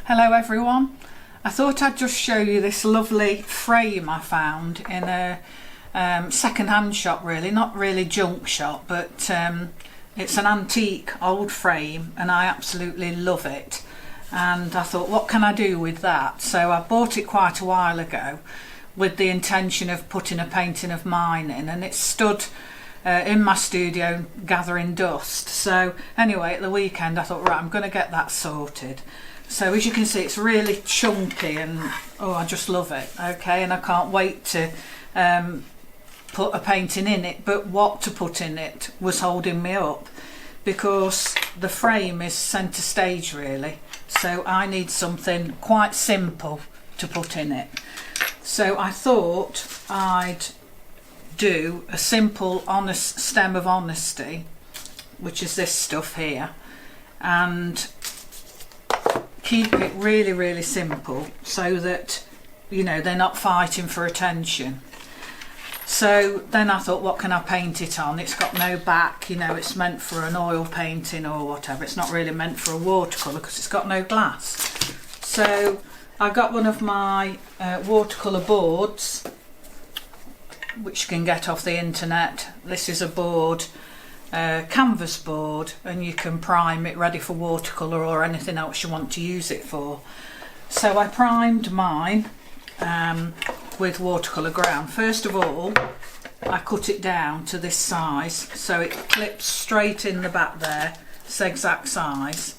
Hello everyone. I thought I'd just show you this lovely frame I found in a second-hand shop, really, not really junk shop, but it's an antique old frame and I absolutely love it. And I thought, what can I do with that? So I bought it quite a while ago with the intention of putting a painting of mine in, and it stood in my studio gathering dust. So anyway, at the weekend I thought, right, I'm going to get that sorted. So as you can see, it's really chunky and oh, I just love it. Okay, and I can't wait to put a painting in it, but what to put in it was holding me up because the frame is centre stage really, so I need something quite simple to put in it. So I thought I'd do a simple honest stem of honesty, which is this stuff here, and keep it really simple so that, you know, they're not fighting for attention. So then I thought, what can I paint it on? It's got no back, you know, it's meant for an oil painting or whatever. It's not really meant for a watercolour because it's got no glass. So I got one of my watercolour boards, which you can get off the internet. This is a board, canvas board, and you can prime it ready for watercolour or anything else you want to use it for. So I primed mine with watercolour ground. First of all, I cut it down to this size so it clips straight in the back there. It's the exact size.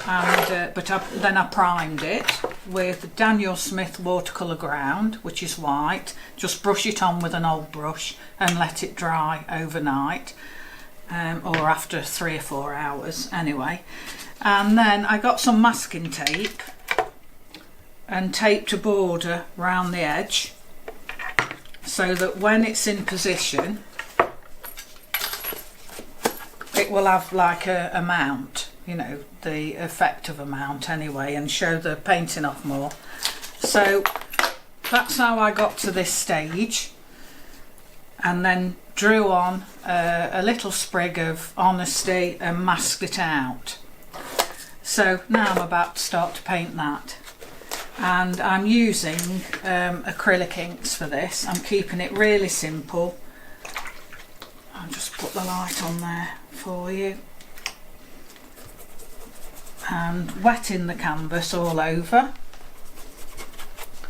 And then I primed it with Daniel Smith watercolour ground, which is white. Just brush it on with an old brush and let it dry overnight, or after 3 or 4 hours anyway. And then I got some masking tape and taped a border round the edge so that when it's in position it will have like a mount, you know, the effect of a mount anyway, and show the painting off more. So that's how I got to this stage, and then drew on a little sprig of honesty and masked it out. So now I'm about to start to paint that, and I'm using acrylic inks for this. I'm keeping it really simple. I'll just put the light on there for you, and wetting the canvas all over,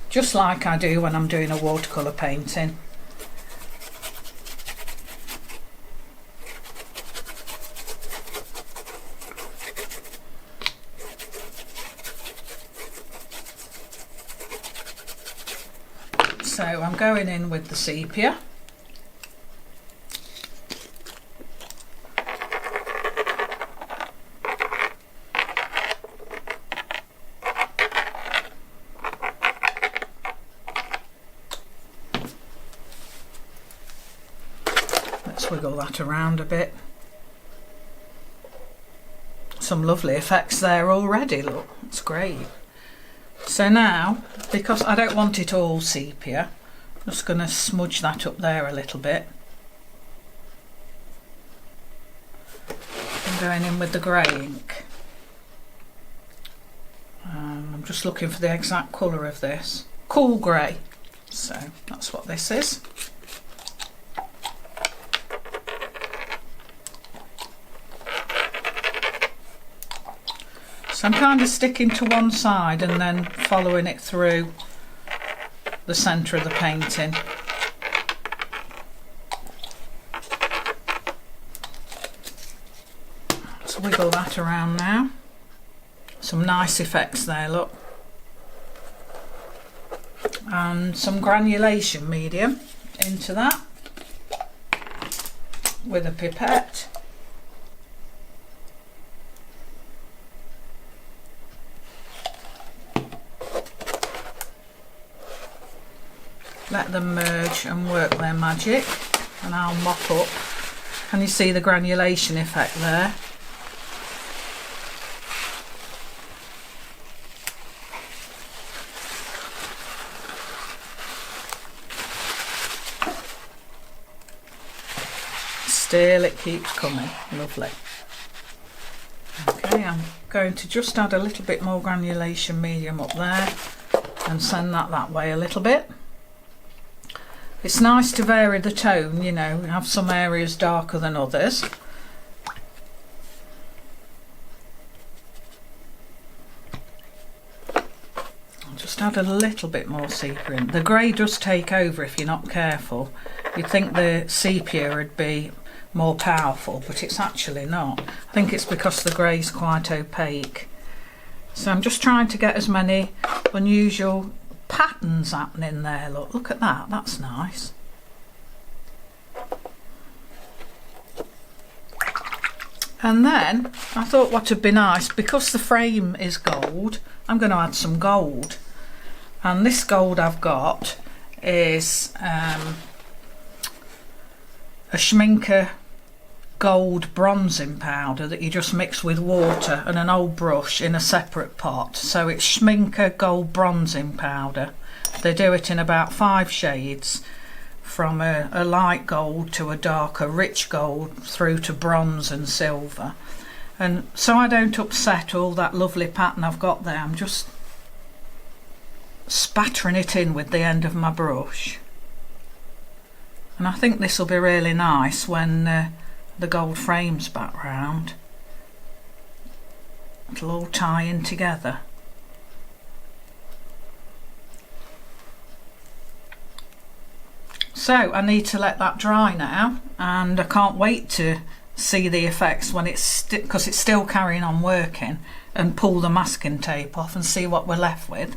just like I do when I'm doing a watercolour painting. So I'm going in with the sepia. Let's wiggle that around a bit. Some lovely effects there already, look, it's great. So now, because I don't want it all sepia, I'm just going to smudge that up there a little bit. I'm going in with the grey ink. I'm just looking for the exact colour of this. Cool grey. So that's what this is. So I'm kind of sticking to one side and then following it through the centre of the painting. Let's wiggle that around now. Some nice effects there, look. And some granulation medium into that with a pipette. Let them merge and work their magic, and I'll mop up. Can you see the granulation effect there? Still it keeps coming, lovely. Okay, I'm going to just add a little bit more granulation medium up there and send that way a little bit. It's nice to vary the tone, you know, have some areas darker than others. I'll just add a little bit more sepia in. The grey does take over if you're not careful. You'd think the sepia would be more powerful, but it's actually not. I think it's because the grey's quite opaque. So I'm just trying to get as many unusual patterns happening there. Look at that, that's nice. And then I thought what would be nice, because the frame is gold, I'm going to add some gold. And this gold I've got is a Schminke gold bronzing powder that you just mix with water and an old brush in a separate pot. So it's Schminke gold bronzing powder. They do it in about 5 shades, from a light gold to a darker rich gold through to bronze and silver. And so I don't upset all that lovely pattern I've got there, I'm just spattering it in with the end of my brush. And I think this will be really nice when the gold frame's back round. It'll all tie in together. So I need to let that dry now, and I can't wait to see the effects when it's because it's still carrying on working, and pull the masking tape off and see what we're left with.